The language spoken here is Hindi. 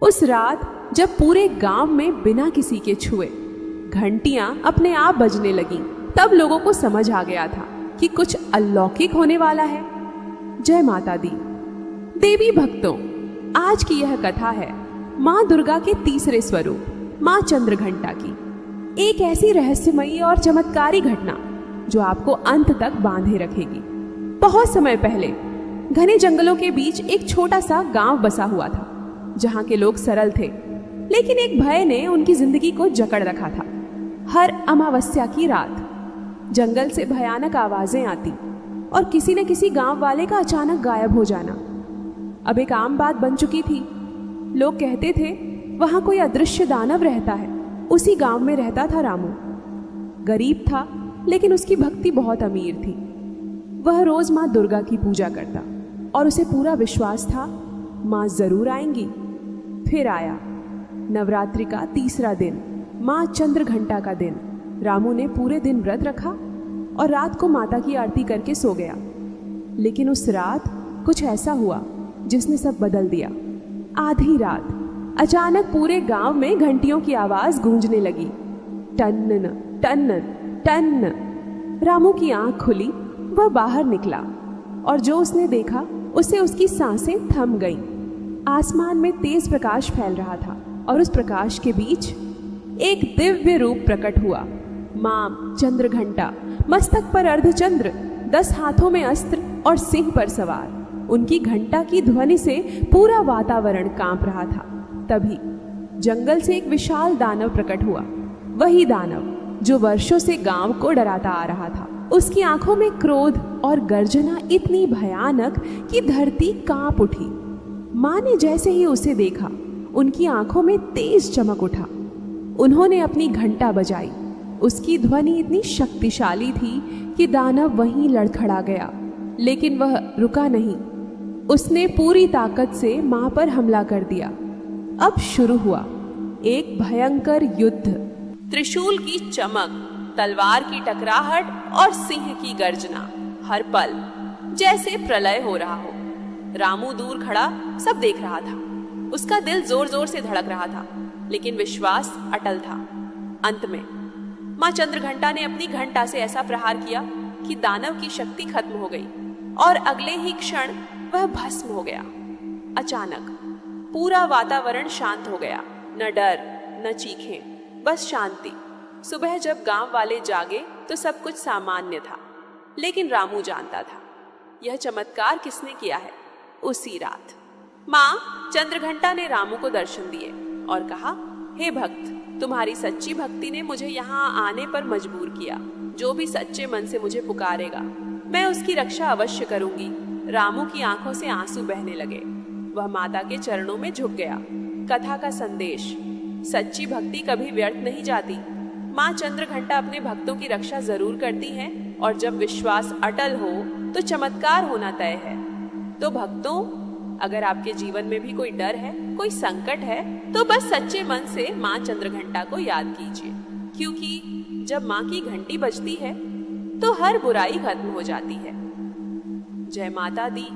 उस रात जब पूरे गांव में बिना किसी के छुए घंटियां अपने आप बजने लगीं, तब लोगों को समझ आ गया था कि कुछ अलौकिक होने वाला है। जय माता दी। देवी भक्तों, आज की यह कथा है माँ दुर्गा के तीसरे स्वरूप माँ चंद्रघंटा की। एक ऐसी रहस्यमयी और चमत्कारी घटना जो आपको अंत तक बांधे रखेगी। बहुत समय पहले घने जंगलों के बीच एक छोटा सा गांव बसा हुआ था, जहां के लोग सरल थे, लेकिन एक भय ने उनकी जिंदगी को जकड़ रखा था। हर अमावस्या की रात जंगल से भयानक आवाजें आती और किसी न किसी गांव वाले का अचानक गायब हो जाना अब एक आम बात बन चुकी थी। लोग कहते थे वहां कोई अदृश्य दानव रहता है। उसी गांव में रहता था रामू। गरीब था, लेकिन उसकी भक्ति बहुत अमीर थी। वह रोज माँ दुर्गा की पूजा करता और उसे पूरा विश्वास था माँ जरूर आएंगी। फिर आया नवरात्रि का तीसरा दिन, माँ चंद्रघंटा का दिन। रामू ने पूरे दिन व्रत रखा और रात को माता की आरती करके सो गया। लेकिन उस रात कुछ ऐसा हुआ जिसने सब बदल दिया। आधी रात अचानक पूरे गांव में घंटियों की आवाज गूंजने लगी, टन्न टन्न टन्न। रामू की आंख खुली, वह बाहर निकला और जो उसने देखा उससे उसकी सांसें थम गईं। आसमान में तेज प्रकाश फैल रहा था और उस प्रकाश के बीच एक दिव्य रूप प्रकट हुआ। मां चंद्रघंटा, मस्तक पर अर्धचंद्र, 10 हाथों में अस्त्र और सिंह पर सवार। उनकी घंटा की ध्वनि से पूरा वातावरण कांप रहा था। तभी जंगल से एक विशाल दानव प्रकट हुआ, वही दानव जो वर्षों से गांव को डराता आ रहा था। उसकी आंखों में क्रोध और गर्जना इतनी भयानक कि धरती कांप उठी। मां ने जैसे ही उसे देखा, उनकी आंखों में तेज चमक उठा। उन्होंने अपनी घंटा बजाई। उसकी ध्वनि इतनी शक्तिशाली थी कि दानव वहीं लड़खड़ा गया, लेकिन वह रुका नहीं। उसने पूरी ताकत से मां पर हमला कर दिया। अब शुरू हुआ एक भयंकर युद्ध। त्रिशूल की चमक, तलवार की टकराहट और सिंह की गर्जना, हर पल जैसे प्रलय हो रहा हो। रामू दूर खड़ा सब देख रहा था। उसका दिल जोर जोर से धड़क रहा था, लेकिन विश्वास अटल था। अंत में मां चंद्रघंटा ने अपनी घंटा से ऐसा प्रहार किया कि दानव की शक्ति खत्म हो गई और अगले ही क्षण वह भस्म हो गया। अचानक पूरा वातावरण शांत हो गया। न डर, न चीखें, बस शांति। सुबह जब गांव वाले जागे तो सब कुछ सामान्य था, लेकिन रामू जानता था यह चमत्कार किसने किया है। उसी रात मां चंद्रघंटा ने रामू को दर्शन दिए और कहा, हे भक्त, तुम्हारी सच्ची भक्ति ने मुझे यहाँ आने पर मजबूर किया। जो भी सच्चे मन से मुझे पुकारेगा, मैं उसकी रक्षा अवश्य करूंगी। रामू की आंखों से आंसू बहने लगे। वह माता के चरणों में झुक गया। कथा का संदेश, सच्ची भक्ति कभी व्यर्थ नहीं जाती। माँ चंद्रघंटा अपने भक्तों की रक्षा जरूर करती है, और जब विश्वास अटल हो तो चमत्कार होना तय है। तो भक्तों, अगर आपके जीवन में भी कोई डर है, कोई संकट है, तो बस सच्चे मन से माँ चंद्रघंटा को याद कीजिए, क्योंकि जब माँ की घंटी बजती है तो हर बुराई खत्म हो जाती है। जय माता दी।